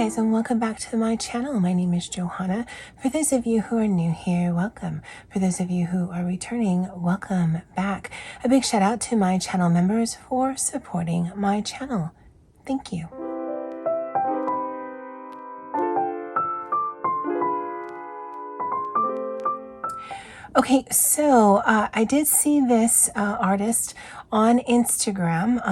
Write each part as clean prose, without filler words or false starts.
guys, and welcome back to my channel. My name is Johanna. For those of you who are new here, welcome. For those of you who are returning, welcome back. A big shout out to my channel members for supporting my channel. Thank you. Okay, so I did see this artist on Instagram.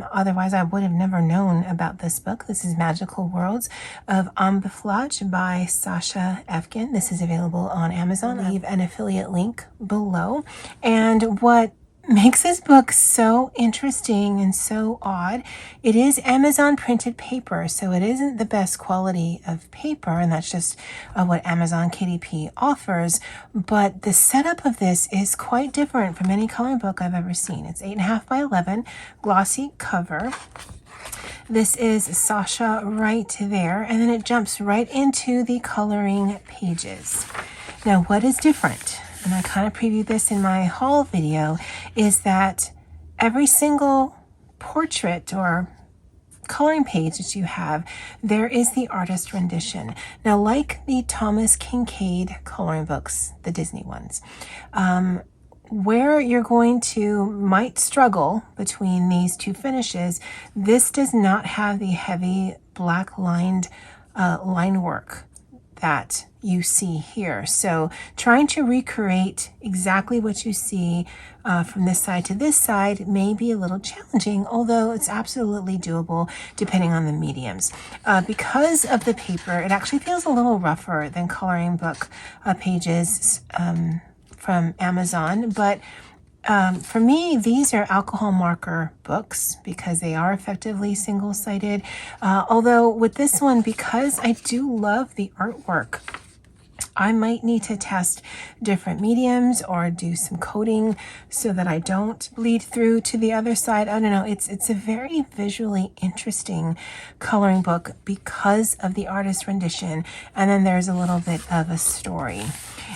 Otherwise, I would have never known about this book. This is Magical Worlds of Ambiflage by Sasha Efkin. This is available on Amazon. I'll leave an affiliate link below. And what makes this book so interesting and so odd, it is Amazon printed paper, so it isn't the best quality of paper, and that's just what Amazon KDP offers. But the setup of this is quite different from any coloring book I've ever seen. It's 8.5 by 11, glossy cover. This is Sasha right there, and then it jumps right into the coloring pages. Now, what is different, and I kind of previewed this in my haul video, is that every single portrait or coloring page that you have, there is the artist rendition. Now, like the Thomas Kincaid coloring books, the Disney ones, where you're going to might struggle between these two finishes, this does not have the heavy black lined line work that you see here. So trying to recreate exactly what you see from this side to this side may be a little challenging, although it's absolutely doable depending on the mediums. Because of the paper, it actually feels a little rougher than coloring book pages from Amazon, but for me, these are alcohol marker books because they are effectively single-sided. Although with this one, because I do love the artwork, I might need to test different mediums or do some coating so that I don't bleed through to the other side. I don't know. It's a very visually interesting coloring book because of the artist rendition. And then there's a little bit of a story.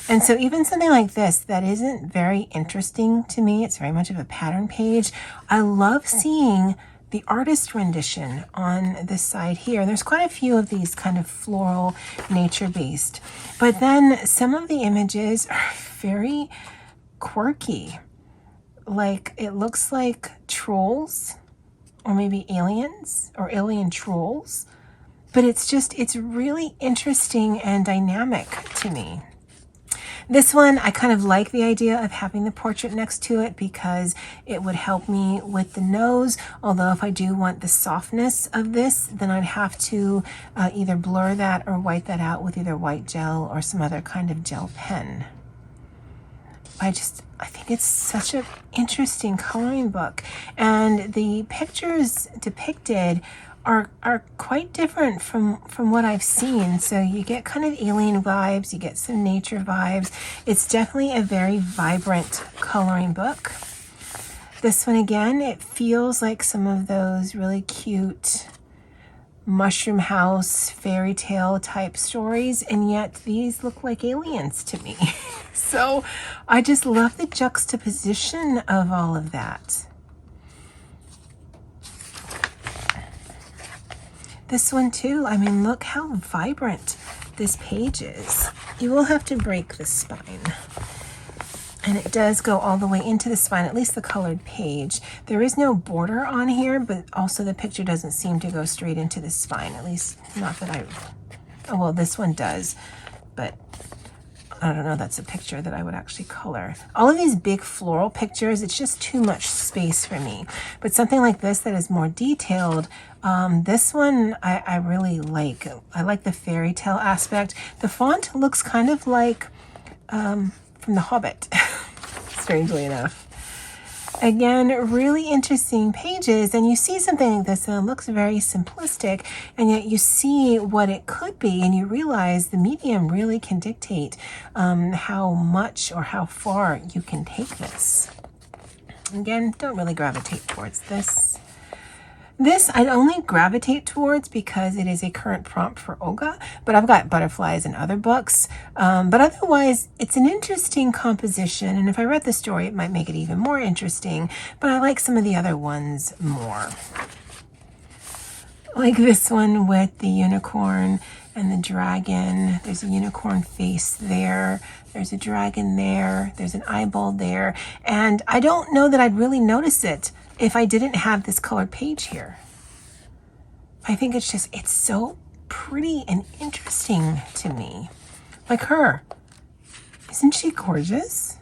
And so even something like this that isn't very interesting to me, it's very much of a pattern page. I love seeing the artist rendition on this side here. There's quite a few of these kind of floral nature-based. But then some of the images are very quirky. Like it looks like trolls or maybe aliens or alien trolls. But it's really interesting and dynamic to me. This one, I kind of like the idea of having the portrait next to it because it would help me with the nose. Although if I do want the softness of this, then I'd have to either blur that or white that out with either white gel or some other kind of gel pen. I think it's such an interesting coloring book. And the pictures depicted are quite different from what I've seen. So you get kind of alien vibes, you get some nature vibes. It's definitely a very vibrant coloring book. This one again, it feels like some of those really cute mushroom house fairy tale type stories, and yet these look like aliens to me. So I just love the juxtaposition of all of that. This one too, I mean, look how vibrant this page is. You will have to break the spine. And it does go all the way into the spine, at least the colored page. There is no border on here, but also the picture doesn't seem to go straight into the spine, at least not that oh, well, this one does, but I don't know, that's a picture that I would actually color. All of these big floral pictures, it's just too much space for me. But something like this that is more detailed, this one I really like. I like the fairy tale aspect. The font looks kind of like from The Hobbit, strangely enough. Again, really interesting pages, and you see something like this and it looks very simplistic, and yet you see what it could be and you realize the medium really can dictate how much or how far you can take this. Again, don't really gravitate towards this. This I'd only gravitate towards because it is a current prompt for Olga, but I've got butterflies in other books. But otherwise, it's an interesting composition, and if I read the story, it might make it even more interesting, but I like some of the other ones more. Like this one with the unicorn and the dragon. There's a unicorn face there. There's a dragon there. There's an eyeball there. And I don't know that I'd really notice it if I didn't have this colored page here. I think it's so pretty and interesting to me. Like her. Isn't she gorgeous?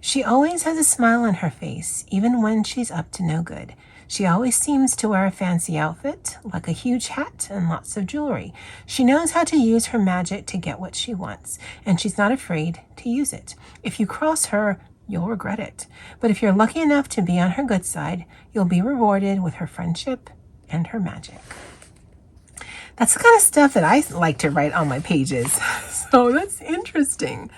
She always has a smile on her face, even when she's up to no good. She always seems to wear a fancy outfit, like a huge hat and lots of jewelry. She knows how to use her magic to get what she wants, and she's not afraid to use it. If you cross her, you'll regret it. But if you're lucky enough to be on her good side, you'll be rewarded with her friendship and her magic. That's the kind of stuff that I like to write on my pages. So that's interesting.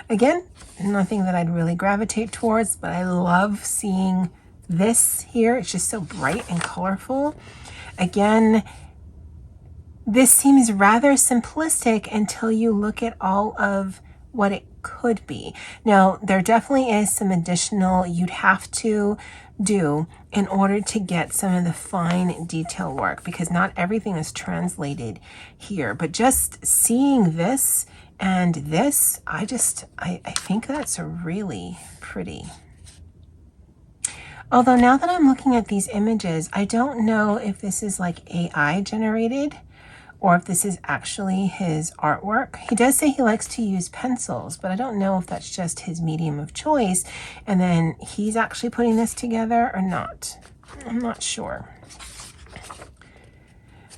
Again, nothing that I'd really gravitate towards, but I love seeing this here. It's just so bright and colorful. Again, this seems rather simplistic until you look at all of what it could be. Now, there definitely is some additional you'd have to do in order to get some of the fine detail work, because not everything is translated here. But just seeing this and this, I think that's really pretty. Although now that I'm looking at these images, I don't know if this is like AI generated or if this is actually his artwork. He does say he likes to use pencils, but I don't know if that's just his medium of choice and then he's actually putting this together or not. I'm not sure.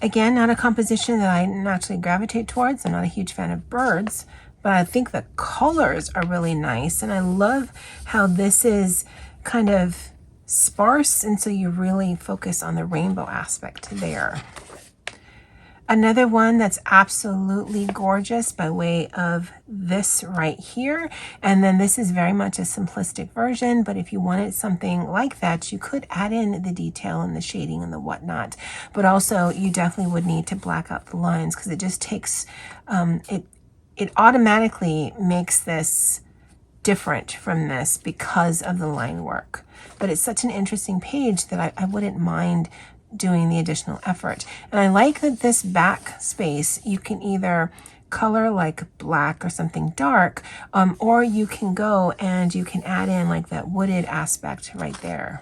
Again, not a composition that I naturally gravitate towards. I'm not a huge fan of birds, but I think the colors are really nice. And I love how this is kind of sparse, and so you really focus on the rainbow aspect there. Another one that's absolutely gorgeous by way of this right here. And then this is very much a simplistic version, but if you wanted something like that, you could add in the detail and the shading and the whatnot. But also you definitely would need to black out the lines because it just takes, it automatically makes this different from this because of the line work. But it's such an interesting page that I wouldn't mind doing the additional effort. And I like that this back space, you can either color like black or something dark, or you can go and you can add in like that wooded aspect right there.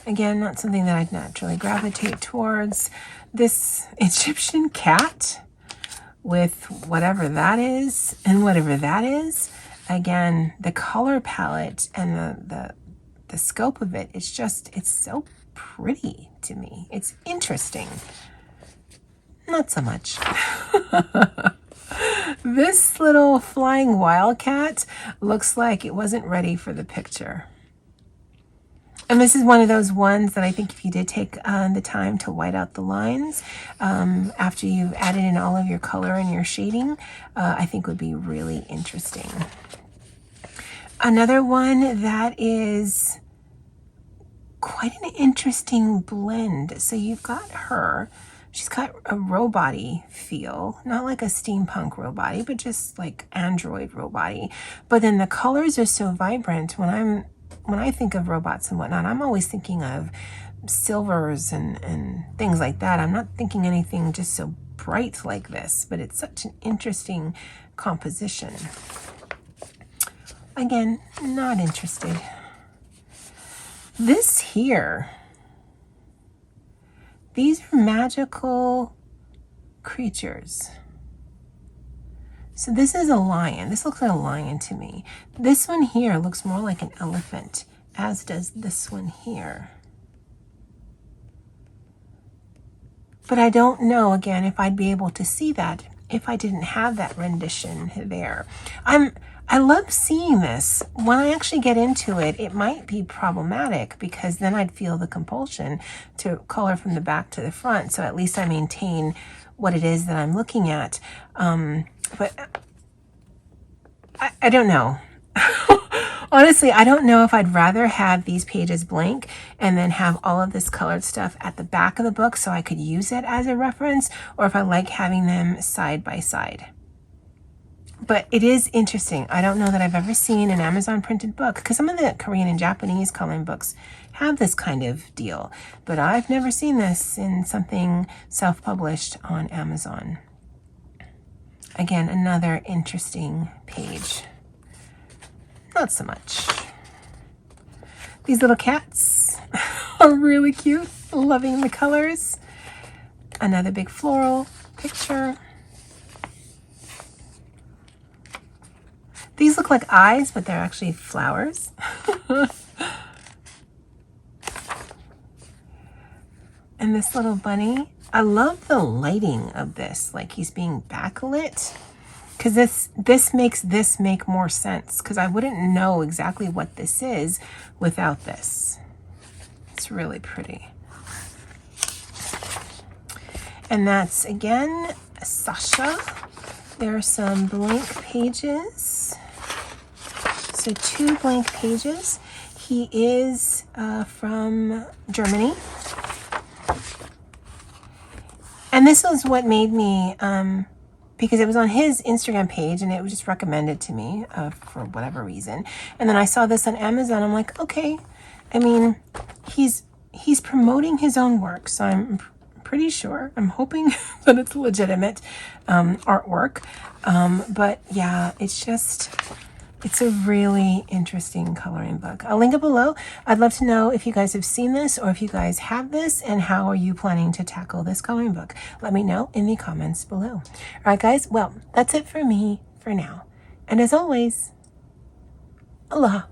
Again, not something that I'd naturally gravitate towards. This Egyptian cat with whatever that is and whatever that is. Again, the color palette and the scope of it, it's so pretty to me. It's interesting. Not so much. This little flying wildcat looks like it wasn't ready for the picture. And this is one of those ones that I think if you did take the time to white out the lines after you've added in all of your color and your shading, I think would be really interesting. Another one that is quite an interesting blend. So you've got her. She's got a robot-y feel, not like a steampunk robot-y, but just like android robot-y. But then the colors are so vibrant. When I think of robots and whatnot, I'm always thinking of silvers and things like that. I'm not thinking anything just so bright like this, but it's such an interesting composition. Again, not interested. This here, these are magical creatures. So this is a lion. This looks like a lion to me. This one here looks more like an elephant, as does this one here. But I don't know, again, if I'd be able to see that if I didn't have that rendition there. I love seeing this. When I actually get into it, it might be problematic because then I'd feel the compulsion to color from the back to the front. So at least I maintain what it is that I'm looking at. But I don't know. Honestly, I don't know if I'd rather have these pages blank and then have all of this colored stuff at the back of the book so I could use it as a reference, or if I like having them side by side. But it is interesting. I don't know that I've ever seen an Amazon printed book, because some of the Korean and Japanese coloring books have this kind of deal, but I've never seen this in something self-published on Amazon. Again, another interesting page. Not so much. These little cats are really cute. Loving the colors. Another big floral picture. These look like eyes, but they're actually flowers. And this little bunny. I love the lighting of this, like he's being backlit. Because this makes this make more sense, because I wouldn't know exactly what this is without this. It's really pretty. And that's, again, Sasha. There are some blank pages. So 2 blank pages. He is from Germany. And this was what made me, because it was on his Instagram page and it was just recommended to me for whatever reason. And then I saw this on Amazon. I'm like, okay. I mean, he's promoting his own work, so I'm pretty sure. I'm hoping that it's legitimate artwork. But yeah, it's a really interesting coloring book. I'll link it below. I'd love to know if you guys have seen this or if you guys have this, and how are you planning to tackle this coloring book. Let me know in the comments below. All right, guys. Well, that's it for me for now. And as always, aloha.